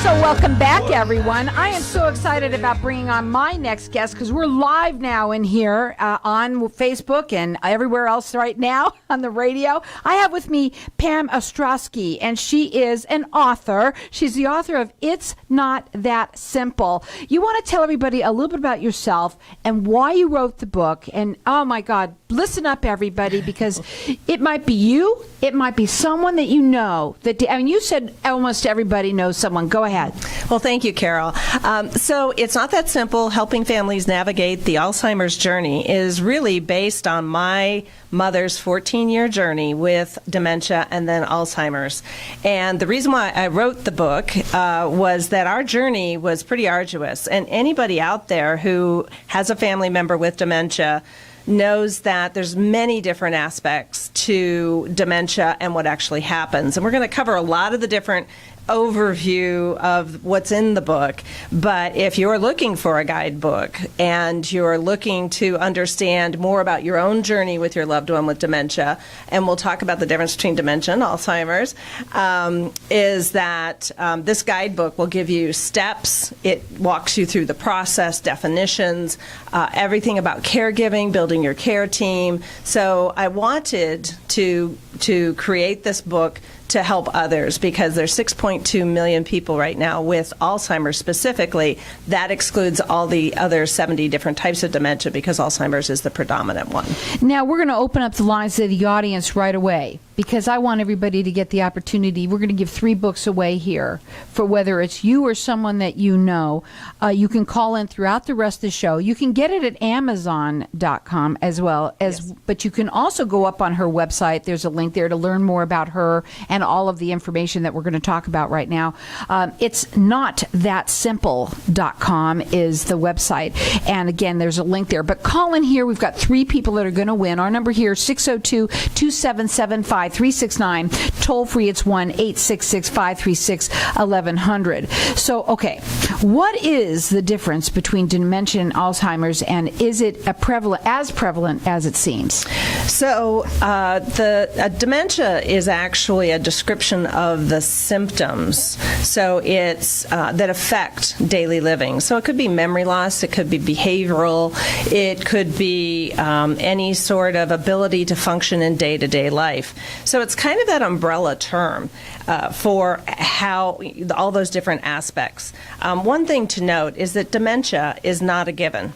So welcome back, everyone. I am so excited about bringing on my next guest because we're live now in here on Facebook and everywhere else right now on the radio. I have with me Pam Ostrowski, and she is an author. She's the author of It's Not That Simple. You want to tell everybody a little bit about yourself and why you wrote the book. And oh my God, listen up, everybody, because it might be you, it might be someone that you know. You said almost everybody knows someone. Go ahead. Well, thank you, Carol. So It's Not That Simple, Helping Families Navigate the Alzheimer's Journey is really based on my mother's 14-year journey with dementia and then Alzheimer's. And the reason why I wrote the book was that our journey was pretty arduous. And anybody out there who has a family member with dementia knows that there's many different aspects to dementia and what actually happens. And we're going to cover a lot of the different overview of what's in the book. But if you're looking for a guidebook and you're looking to understand more about your own journey with your loved one with dementia, and we'll talk about the difference between dementia and Alzheimer's, is that this guidebook will give you steps. It walks you through the process, definitions, everything about caregiving, building your care team. So I wanted to create this book to help others because there's 6.2 million people right now with Alzheimer's specifically. That excludes all the other 70 different types of dementia because Alzheimer's is the predominant one. Now, we're going to open up the lines to the audience right away because I want everybody to get the opportunity. We're going to give 3 books away here for whether it's you or someone that you know. You can call in throughout the rest of the show. You can get it at Amazon.com as well as, yes. But you can also go up on her website. There's a link there to learn more about her and all of the information that we're going to talk about right now. It's notthatsimple.com is the website. And again, there's a link there. But call in here. We've got 3 people that are going to win. Our number here is 602-277-5369. Toll free, it's 1-866-536-1100. So, okay, what is the difference between dementia and Alzheimer's, and is it as prevalent as it seems? So, dementia is actually a description of the symptoms. So it's that affect daily living. So it could be memory loss, it could be behavioral, it could be any sort of ability to function in day-to-day life. So it's kind of that umbrella term for how all those different aspects. One thing to note is that dementia is not a given.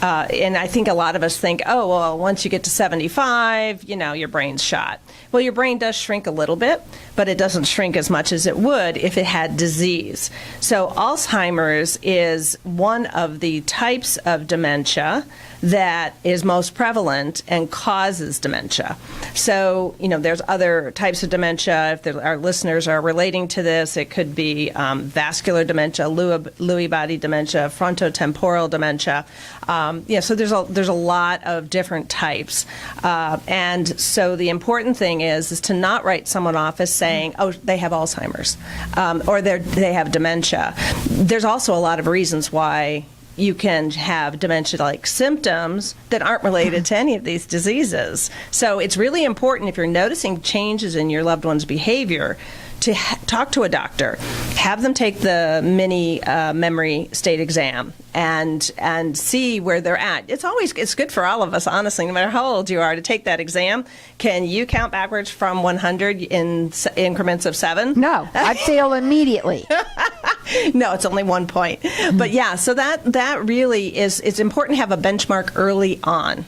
And I think a lot of us think, oh, well, once you get to 75, your brain's shot. Well, your brain does shrink a little bit, but it doesn't shrink as much as it would if it had disease. So Alzheimer's is one of the types of dementia that is most prevalent and causes dementia. So, there's other types of dementia. If our listeners are relating to this, it could be vascular dementia, Lewy body dementia, frontotemporal dementia. So there's a lot of different types. And so the important thing is to not write someone off as saying, oh, they have Alzheimer's, or they have dementia. There's also a lot of reasons why you can have dementia-like symptoms that aren't related to any of these diseases. So it's really important if you're noticing changes in your loved one's behavior to talk to a doctor, have them take the mini memory state exam and see where they're at. It's good for all of us, honestly, no matter how old you are, to take that exam. Can you count backwards from 100 in increments of 7? No, I'd fail immediately. No, it's only 1 point. But yeah, so that really is, it's important to have a benchmark early on.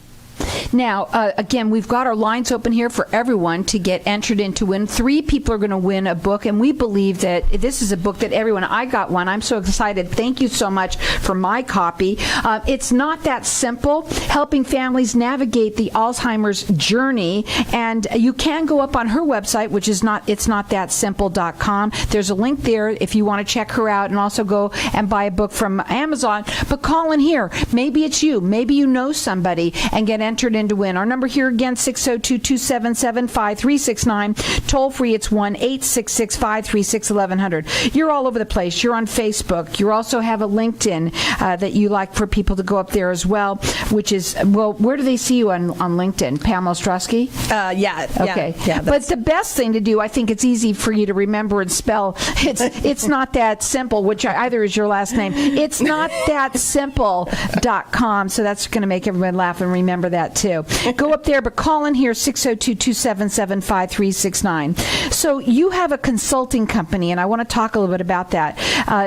Now, again, we've got our lines open here for everyone to get entered in to win. 3 people are going to win a book, and we believe that this is a book that everyone, I got one. I'm so excited. Thank you so much for my copy. It's Not That Simple, Helping Families Navigate the Alzheimer's Journey. And you can go up on her website, which is itsnotthatsimple.com. There's a link there if you want to check her out and also go and buy a book from Amazon. But call in here. Maybe it's you. Maybe you know somebody, and get entered in to win. Our number here again, 602-277-5369. Toll free, it's 1-866-536-1100. You're all over the place. You're on Facebook. You also have a LinkedIn that you like for people to go up there as well, which is, well, where do they see you on LinkedIn? Pam Ostrowski? Yeah. Okay. Yeah, but the best thing to do, I think it's easy for you to remember and spell. It's not that simple, which either is your last name. It's not that simple.com. So that's going to make everyone laugh and remember that too. Go up there, but call in here 602-277-5369. So you have a consulting company, and I want to talk a little bit about that.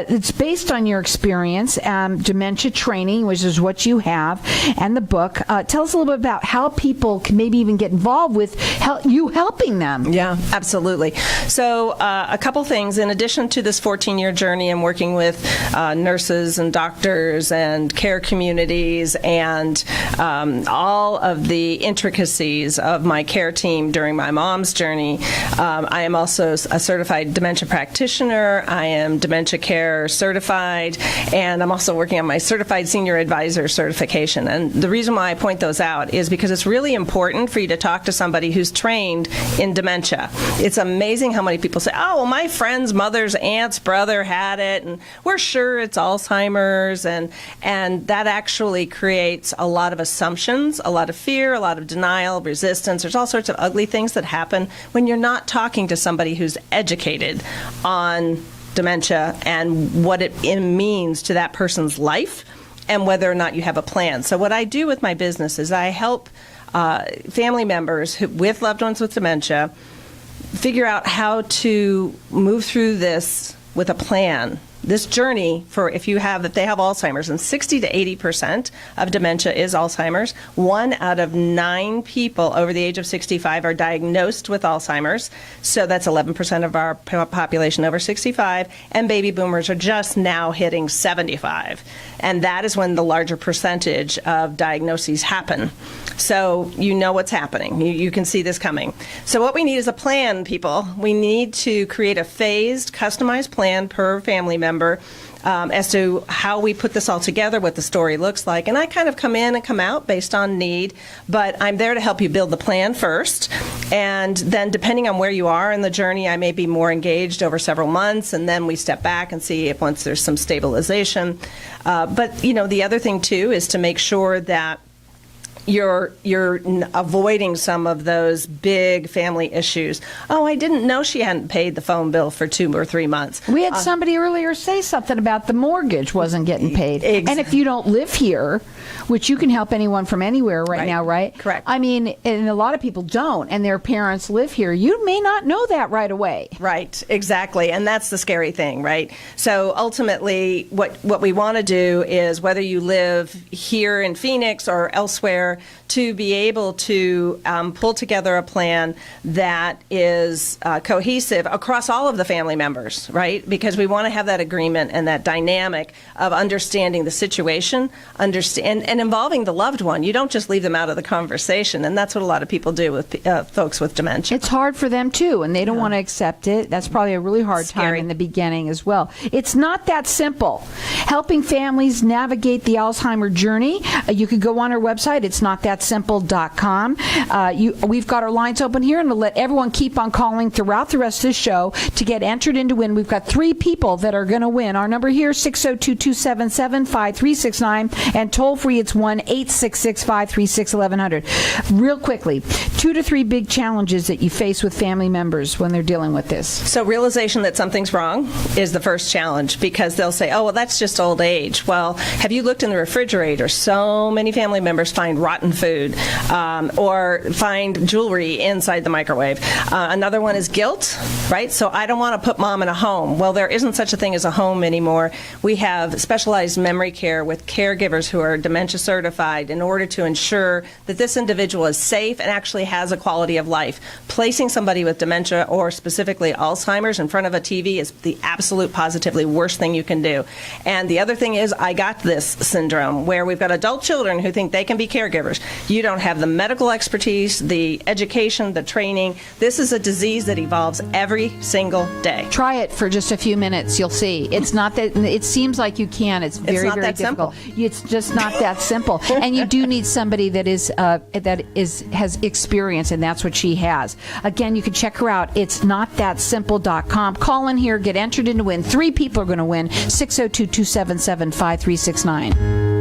It's based on your experience, dementia training, which is what you have, and the book. Tell us a little bit about how people can maybe even get involved with you helping them. Yeah, absolutely. So a couple things. In addition to this 14-year journey and working with nurses and doctors and care communities and all of the intricacies of my care team during my mom's journey, I am also a certified dementia practitioner. I am dementia care certified, and I'm also working on my certified senior advisor certification. And the reason why I point those out is because it's really important for you to talk to somebody who's trained in dementia. It's amazing how many people say, oh, well, my friend's mother's aunt's brother had it, and we're sure it's Alzheimer's, and that actually creates a lot of assumptions, a lot of fear, a lot of denial, resistance. There's all sorts of ugly things that happen when you're not talking to somebody who's educated on dementia and what it means to that person's life and whether or not you have a plan. So what I do with my business is I help family members with loved ones with dementia figure out how to move through this with a plan. This journey for if they have Alzheimer's, and 60 to 80% of dementia is Alzheimer's. 1 out of 9 people over the age of 65 are diagnosed with Alzheimer's. So that's 11% of our population over 65, and baby boomers are just now hitting 75. And that is when the larger percentage of diagnoses happen. So you know what's happening. You can see this coming. So what we need is a plan, people. We need to create a phased, customized plan per family member as to how we put this all together, what the story looks like. And I kind of come in and come out based on need, but I'm there to help you build the plan first. And then depending on where you are in the journey, I may be more engaged over several months, and then we step back and see if once there's some stabilization. But, you know, the other thing, too, is to make sure that you're avoiding some of those big family issues. Oh, I didn't know she hadn't paid the phone bill for 2 or 3 months. We had somebody earlier say something about the mortgage wasn't getting paid. And if you don't live here, which you can help anyone from anywhere right now, right? Correct. I mean, and a lot of people don't, and their parents live here. You may not know that right away. Right, exactly. And that's the scary thing, right? So ultimately, what we want to do is, whether you live here in Phoenix or elsewhere, to be able to pull together a plan that is cohesive across all of the family members, right? Because we want to have that agreement and that dynamic of understanding the situation, and involving the loved one. You don't just leave them out of the conversation, and that's what a lot of people do with folks with dementia. It's hard for them, too, and they don't want to accept it. That's probably a really hard time in the beginning as well. It's not that simple. Helping families navigate the Alzheimer journey, you could go on our website. It's notthatsimple.com. We've got our lines open here, and we'll let everyone keep on calling throughout the rest of the show to get entered in to win. We've got 3 people that are going to win. Our number here, 602-277-5369, and toll free, it's 1-866-536-1100. Real quickly, 2 to 3 big challenges that you face with family members when they're dealing with this. So realization that something's wrong is the first challenge, because they'll say, oh, well, that's just old age. Well, have you looked in the refrigerator? So many family members find rotten food or find jewelry inside the microwave. Another one is guilt, right? So I don't want to put mom in a home. Well, there isn't such a thing as a home anymore. We have specialized memory care with caregivers who are dementia certified in order to ensure that this individual is safe and actually has a quality of life. Placing somebody with dementia, or specifically Alzheimer's, in front of a TV is the absolute positively worst thing you can do. And the other thing is I got this syndrome, where we've got adult children who think they can be caregivers caregivers. You don't have the medical expertise, the education, the training. This is a disease that evolves every single day. Try it for just a few minutes. You'll see. It's not that. It seems like you can. It's very, not very that difficult. simple. It's just not that simple. And you do need somebody that has experience, and that's what she has. Again, you can check her out. It's notthatsimple.com. Call in here. Get entered in to win. 3 people are going to win. 602-277-5369.